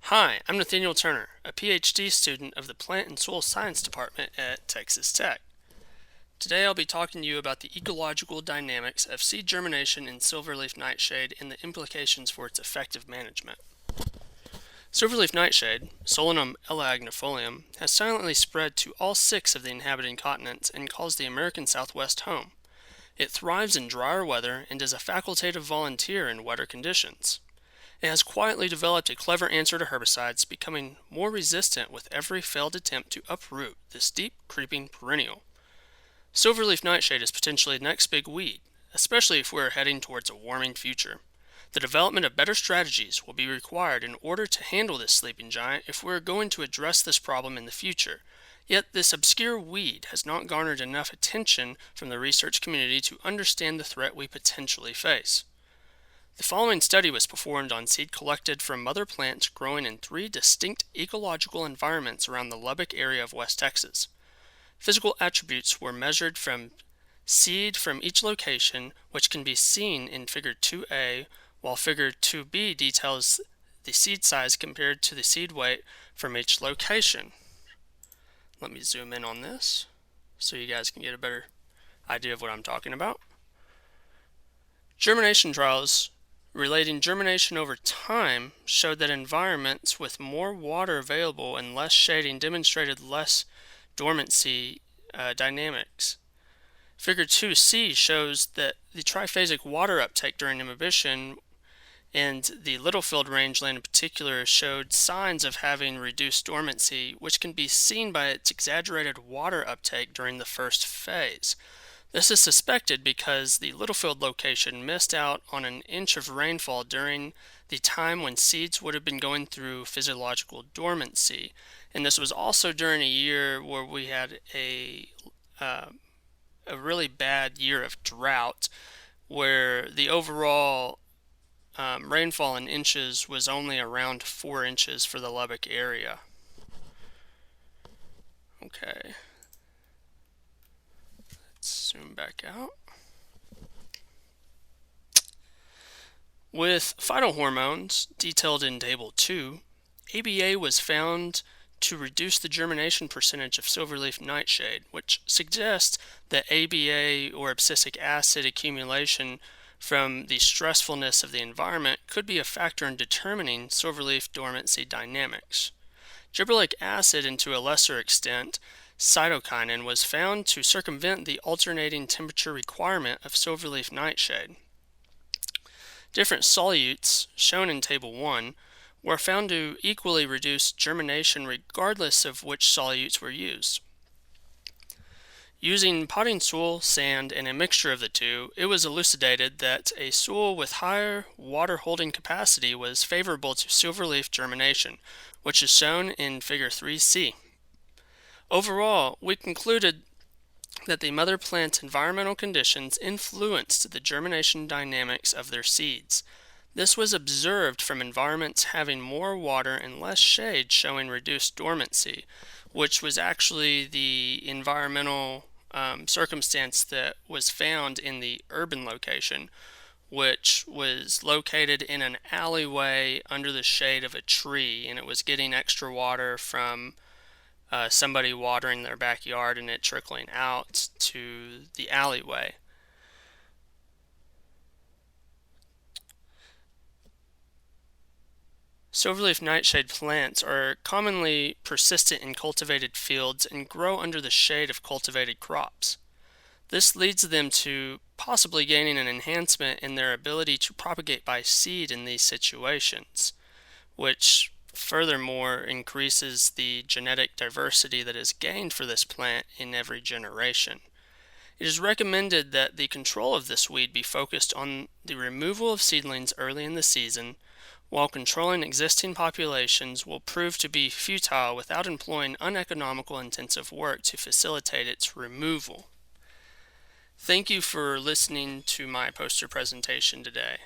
Hi, I'm Nathaniel Turner, a PhD student of the Plant and Soil Science Department at Texas Tech. Today I'll be talking to you about the ecological dynamics of seed germination in silverleaf nightshade and the implications for its effective management. Silverleaf nightshade, Solanum elagnifolium, has silently spread to all 6 of the inhabited continents and calls the American Southwest home. It thrives in drier weather and is a facultative volunteer in wetter conditions. It has quietly developed a clever answer to herbicides, becoming more resistant with every failed attempt to uproot this deep, creeping perennial. Silverleaf nightshade is potentially the next big weed, especially if we're heading towards a warming future. The development of better strategies will be required in order to handle this sleeping giant if we're going to address this problem in the future. Yet this obscure weed has not garnered enough attention from the research community to understand the threat we potentially face. The following study was performed on seed collected from mother plants growing in 3 distinct ecological environments around the Lubbock area of West Texas. Physical attributes were measured from seed from each location, which can be seen in Figure 2A, while Figure 2B details the seed size compared to the seed weight from each location. Let me zoom in on this so you guys can get a better idea of what I'm talking about. Germination trials relating germination over time showed that environments with more water available and less shading demonstrated less dormancy dynamics. Figure 2C shows that the triphasic water uptake during imbibition and the Littlefield rangeland in particular showed signs of having reduced dormancy, which can be seen by its exaggerated water uptake during the first phase. This is suspected because the Littlefield location missed out on an inch of rainfall during the time when seeds would have been going through physiological dormancy. And this was also during a year where we had a really bad year of drought, where the overall rainfall in inches was only around 4 inches for the Lubbock area. Okay. Zoom back out. With phytohormones, detailed in Table 2, ABA was found to reduce the germination percentage of silverleaf nightshade, which suggests that ABA or abscisic acid accumulation from the stressfulness of the environment could be a factor in determining silverleaf dormancy dynamics. Gibberellic acid, and to a lesser extent, cytokinin, was found to circumvent the alternating temperature requirement of silverleaf nightshade. Different solutes, shown in Table 1, were found to equally reduce germination regardless of which solutes were used. Using potting soil, sand, and a mixture of the two, it was elucidated that a soil with higher water holding capacity was favorable to silverleaf germination, which is shown in Figure 3C. Overall, we concluded that the mother plant's environmental conditions influenced the germination dynamics of their seeds. This was observed from environments having more water and less shade showing reduced dormancy, which was actually the environmental circumstance that was found in the urban location, which was located in an alleyway under the shade of a tree, and it was getting extra water from somebody watering their backyard and it trickling out to the alleyway. Silverleaf nightshade plants are commonly persistent in cultivated fields and grow under the shade of cultivated crops. This leads them to possibly gaining an enhancement in their ability to propagate by seed in these situations, which furthermore increases the genetic diversity that is gained for this plant in every generation. It is recommended that the control of this weed be focused on the removal of seedlings early in the season, while controlling existing populations will prove to be futile without employing uneconomical intensive work to facilitate its removal. Thank you for listening to my poster presentation today.